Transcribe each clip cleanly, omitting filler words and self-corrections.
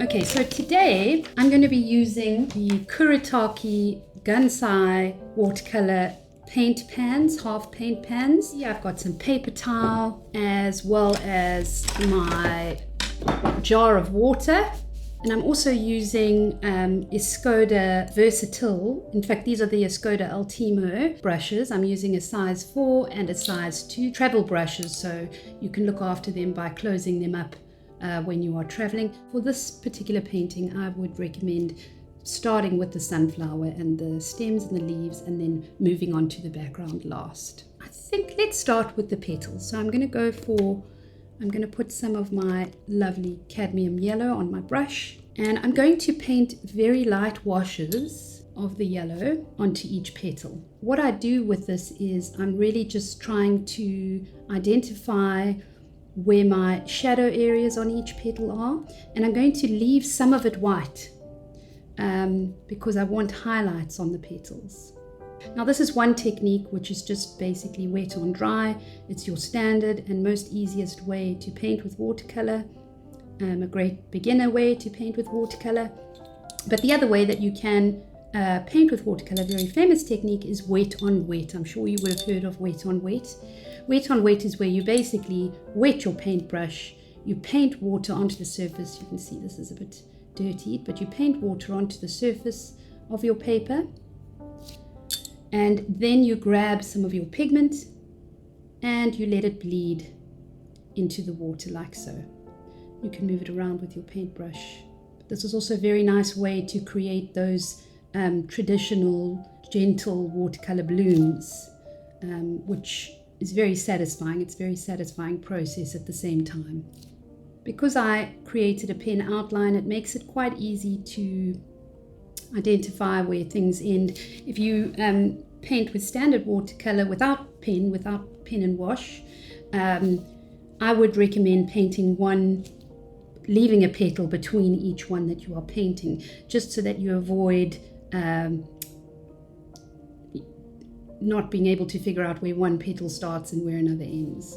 Okay, so today I'm going to be using the Kuretake Gansai watercolor paint pans, half paint pans. Yeah, I've got some paper towel as well as my jar of water. And I'm also using Escoda Versatile. In fact, these are the Escoda Ultimo brushes. I'm using a size 4 and a size 2 travel brushes, so you can look after them by closing them up when you are traveling. For this particular painting, I would recommend starting with the sunflower and the stems and the leaves and then moving on to the background last. I think let's start with the petals. So I'm going to put some of my lovely cadmium yellow on my brush, and I'm going to paint very light washes of the yellow onto each petal. What I do with this is I'm really just trying to identify where my shadow areas on each petal are, and I'm going to leave some of it white because I want highlights on the petals. Now this is one technique which is just basically wet on dry. It's your standard and most easiest way to paint with watercolor, a great beginner way to paint with watercolor. But the other way that you can paint with watercolor, very famous technique, is wet on wet. I'm sure you would have heard of wet on wet. Wet on wet is where you basically wet your paintbrush, you paint water onto the surface. You can see this is a bit dirty, but you paint water onto the surface of your paper. And then you grab some of your pigment and you let it bleed into the water like so. You can move it around with your paintbrush. This is also a very nice way to create those traditional, gentle watercolor blooms, which is very satisfying. It's a very satisfying process at the same time. Because I created a pen outline, it makes it quite easy to identify where things end. If you paint with standard watercolor without pen and wash, I would recommend painting one, leaving a petal between each one that you are painting, just so that you avoid not being able to figure out where one petal starts and where another ends.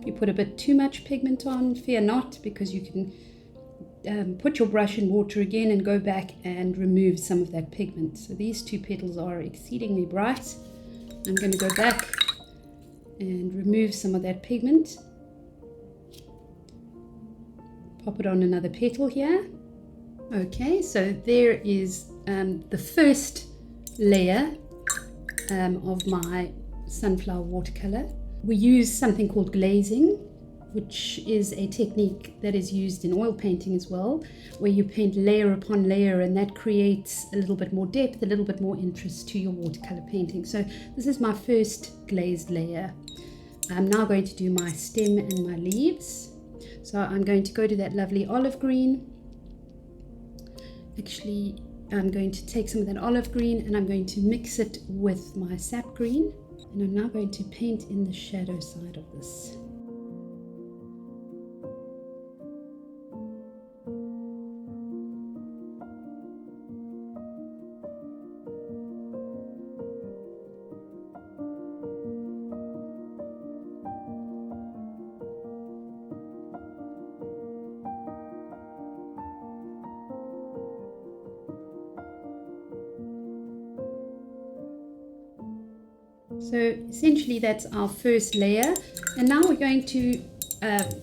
If you put a bit too much pigment on, fear not, because you can put your brush in water again and go back and remove some of that pigment. So these two petals are exceedingly bright. I'm going to go back and remove some of that pigment. Pop it on another petal here. Okay, so there is the first layer of my sunflower watercolor. We use something called glazing, which is a technique that is used in oil painting as well, where you paint layer upon layer, and that creates a little bit more depth, a little bit more interest to your watercolor painting. So this is my first glazed layer. I'm now going to do my stem and my leaves. So I'm going to go to that lovely olive green. Actually, I'm going to take some of that olive green and I'm going to mix it with my sap green. And I'm now going to paint in the shadow side of this. So essentially that's our first layer, and now we're going to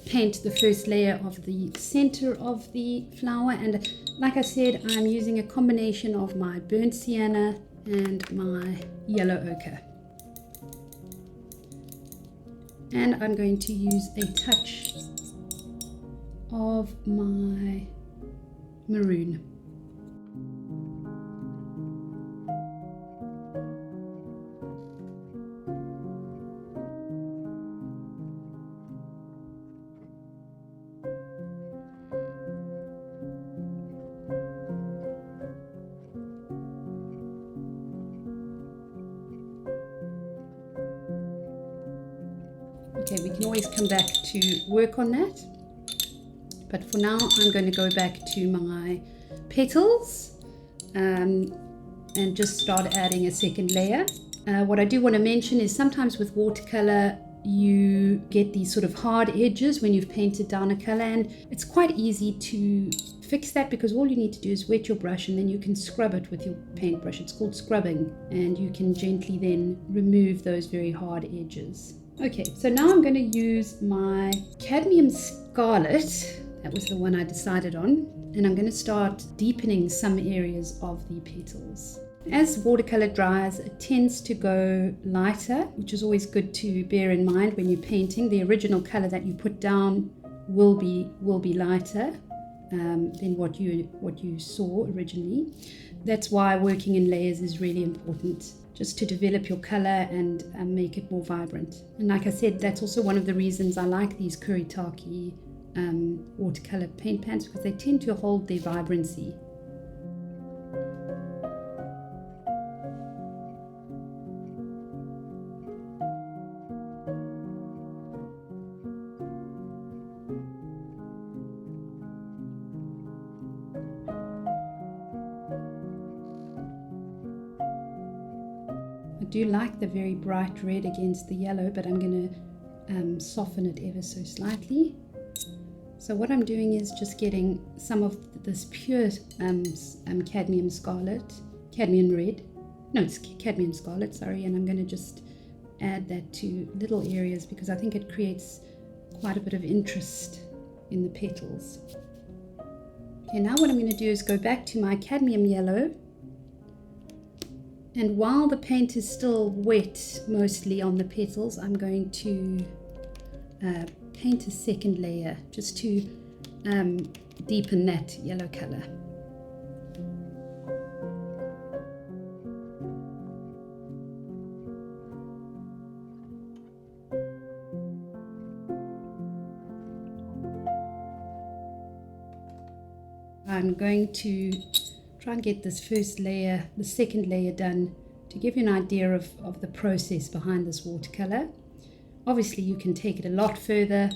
paint the first layer of the center of the flower. And like I said, I'm using a combination of my burnt sienna and my yellow ochre, and I'm going to use a touch of my maroon. can always come back to work on that. But for now, I'm going to go back to my petals and just start adding a second layer. What I do want to mention is sometimes with watercolor, you get these sort of hard edges when you've painted down a color, and it's quite easy to fix that because all you need to do is wet your brush and then you can scrub it with your paintbrush. It's called scrubbing, and you can gently then remove those very hard edges. Okay, so now I'm going to use my cadmium scarlet. That was the one I decided on, and I'm going to start deepening some areas of the petals. As watercolor dries, it tends to go lighter, which is always good to bear in mind when you're painting. The original color that you put down will be lighter than what you saw originally. That's why working in layers is really important, just to develop your color and make it more vibrant. And like I said, that's also one of the reasons I like these Kuretake watercolor paint pans, because they tend to hold their vibrancy. I do like the very bright red against the yellow, but I'm going to soften it ever so slightly. So what I'm doing is just getting some of this pure cadmium scarlet, sorry, and I'm going to just add that to little areas because I think it creates quite a bit of interest in the petals. Okay, now what I'm going to do is go back to my cadmium yellow, and while the paint is still wet mostly on the petals, I'm going to paint a second layer just to deepen that yellow color. I'm going to try and get this first layer, the second layer done, to give you an idea of the process behind this watercolor. Obviously you can take it a lot further.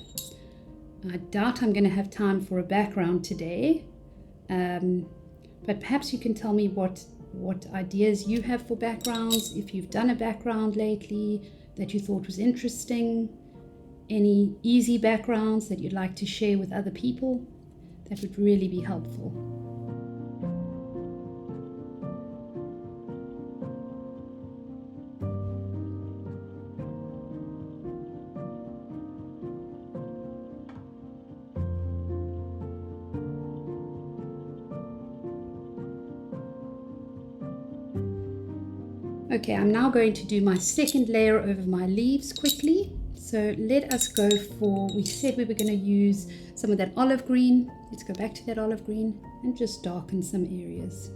I doubt I'm going to have time for a background today, but perhaps you can tell me what ideas you have for backgrounds, if you've done a background lately that you thought was interesting, any easy backgrounds that you'd like to share with other people. That would really be helpful. Okay, I'm now going to do my second layer over my leaves quickly. So let us go for, we said we were going to use some of that olive green. Let's go back to that olive green and just darken some areas.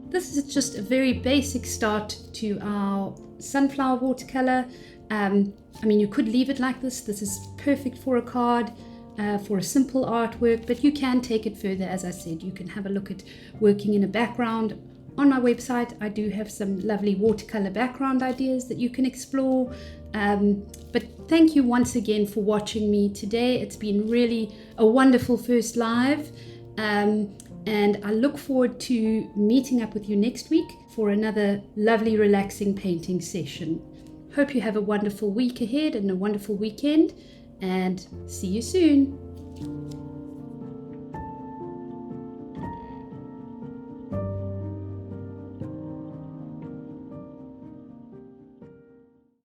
This is just a very basic start to our sunflower watercolor. I mean, you could leave it like this. This is perfect for a card, for a simple artwork, but you can take it further. As I said, you can have a look at working in a background. On my website, I do have some lovely watercolor background ideas that you can explore. But thank you once again for watching me today. It's been really a wonderful first live. And I look forward to meeting up with you next week for another lovely, relaxing painting session. Hope you have a wonderful week ahead and a wonderful weekend, and see you soon.